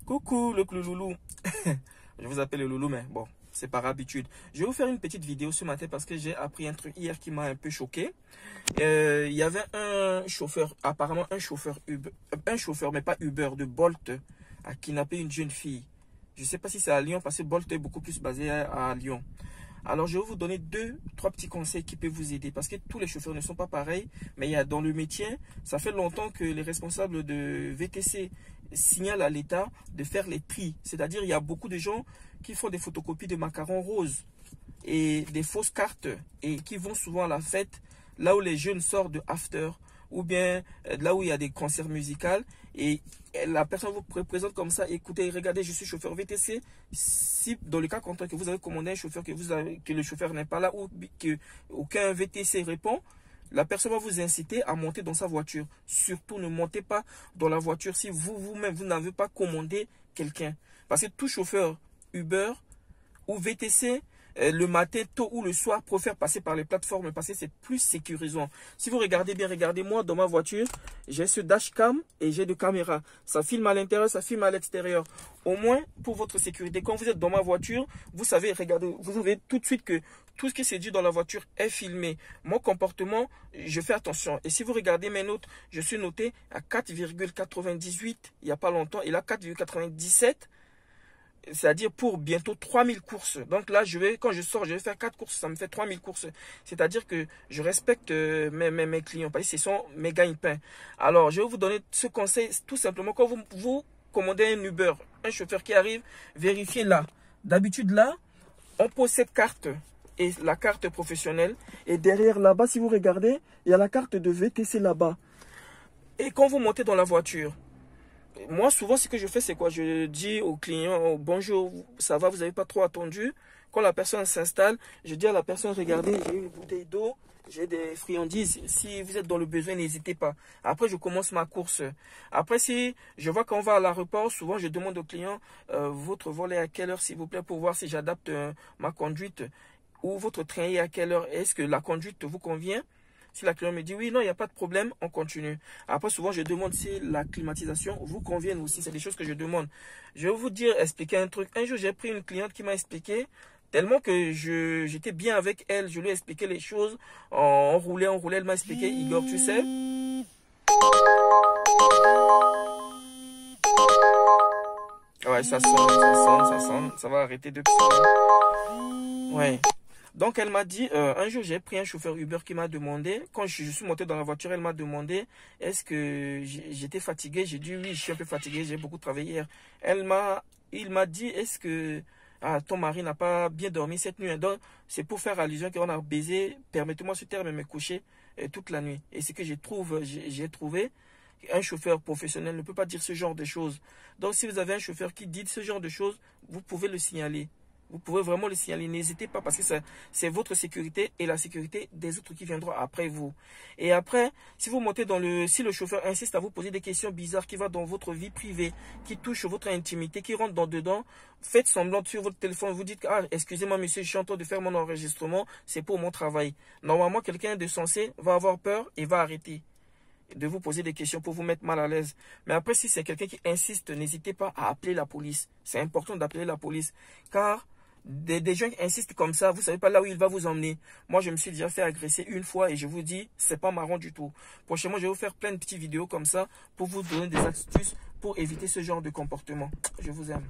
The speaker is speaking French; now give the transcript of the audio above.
Coucou le loulou. Je vous appelle le loulou, mais bon, c'est par habitude. Je vais vous faire une petite vidéo ce matin parce que j'ai appris un truc hier qui m'a un peu choqué. Il y avait un chauffeur, apparemment un chauffeur Uber, mais pas Uber, de Bolt, a kidnappé une jeune fille. Je ne sais pas si c'est à Lyon parce que Bolt est beaucoup plus basé à Lyon. Alors, je vais vous donner trois petits conseils qui peuvent vous aider. Parce que tous les chauffeurs ne sont pas pareils. Mais il y a dans le métier, ça fait longtemps que les responsables de VTC signalent à l'État de faire les tris. C'est-à-dire, il y a beaucoup de gens qui font des photocopies de macarons roses et des fausses cartes et qui vont souvent à la fête, là où les jeunes sortent de after ou bien là où il y a des concerts musicaux et la personne vous présente comme ça. Écoutez, regardez, je suis chauffeur VTC. Si dans le cas contraire que vous avez commandé un chauffeur, que le chauffeur n'est pas là ou que aucun VTC répond, la personne va vous inciter à monter dans sa voiture. Surtout, ne montez pas dans la voiture si vous-même, vous n'avez pas commandé quelqu'un. Parce que tout chauffeur Uber ou VTC, le matin, tôt ou le soir, préfère passer par les plateformes parce que c'est plus sécurisant. Si vous regardez bien, regardez-moi dans ma voiture, j'ai ce dashcam et j'ai deux caméras. Ça filme à l'intérieur, ça filme à l'extérieur. Au moins, pour votre sécurité, quand vous êtes dans ma voiture, vous savez, regardez, vous savez tout de suite que tout ce qui se dit dans la voiture est filmé. Mon comportement, je fais attention. Et si vous regardez mes notes, je suis noté à 4,98 il n'y a pas longtemps. Et là, 4,97. C'est-à-dire pour bientôt 3000 courses. Donc là, quand je sors, je vais faire 4 courses, ça me fait 3000 courses. C'est-à-dire que je respecte mes clients, parce que ce sont mes gagne-pain. Alors, je vais vous donner ce conseil, tout simplement, quand vous commandez un Uber, un chauffeur qui arrive, vérifiez là. D'habitude là, on pose cette carte et la carte professionnelle. Et derrière là-bas, si vous regardez, il y a la carte de VTC là-bas. Et quand vous montez dans la voiture, moi, souvent, ce que je fais, c'est quoi? Je dis au client, oh, bonjour, ça va, vous n'avez pas trop attendu. Quand la personne s'installe, je dis à la personne, regardez, j'ai une bouteille d'eau, j'ai des friandises. Si vous êtes dans le besoin, n'hésitez pas. Après, je commence ma course. Après, si je vois qu'on va à l'aéroport, souvent, je demande au client, votre vol est à quelle heure, s'il vous plaît, pour voir si j'adapte ma conduite. Ou votre train est à quelle heure. Est-ce que la conduite vous convient? Si la cliente me dit oui, non, il n'y a pas de problème, on continue. Après, souvent, je demande si la climatisation vous convient aussi. C'est des choses que je demande. Je vais vous expliquer un truc. Un jour, j'ai pris une cliente qui m'a expliqué, tellement que j'étais bien avec elle. Je lui ai expliqué les choses. On roulait. Elle m'a expliqué, Igor, tu sais. Ouais, ça sonne. Ça va arrêter de sonner. Ouais. Donc, elle m'a dit, un jour, j'ai pris un chauffeur Uber qui m'a demandé, quand je suis monté dans la voiture, elle m'a demandé, est-ce que j'étais fatigué? J'ai dit, oui, je suis un peu fatigué, j'ai beaucoup travaillé hier. Il m'a dit, est-ce que ton mari n'a pas bien dormi cette nuit? Donc, c'est pour faire allusion qu'on a baisé, permettez-moi ce terme, me coucher toute la nuit. Et ce que j'ai trouvé, un chauffeur professionnel ne peut pas dire ce genre de choses. Donc, si vous avez un chauffeur qui dit ce genre de choses, vous pouvez le signaler. Vous pouvez vraiment le signaler. N'hésitez pas parce que c'est votre sécurité et la sécurité des autres qui viendront après vous. Et après, si vous montez si le chauffeur insiste à vous poser des questions bizarres qui vont dans votre vie privée, qui touchent votre intimité, qui rentrent dedans, faites semblant sur votre téléphone. Vous dites, ah, excusez-moi monsieur, je suis en train de faire mon enregistrement, c'est pour mon travail. Normalement, quelqu'un de sensé va avoir peur et va arrêter de vous poser des questions pour vous mettre mal à l'aise. Mais après, si c'est quelqu'un qui insiste, n'hésitez pas à appeler la police. C'est important d'appeler la police. Car des gens qui insistent comme ça, vous ne savez pas là où il va vous emmener. Moi, je me suis déjà fait agresser une fois et je vous dis, c'est pas marrant du tout. Prochainement, je vais vous faire plein de petites vidéos comme ça pour vous donner des astuces pour éviter ce genre de comportement. Je vous aime.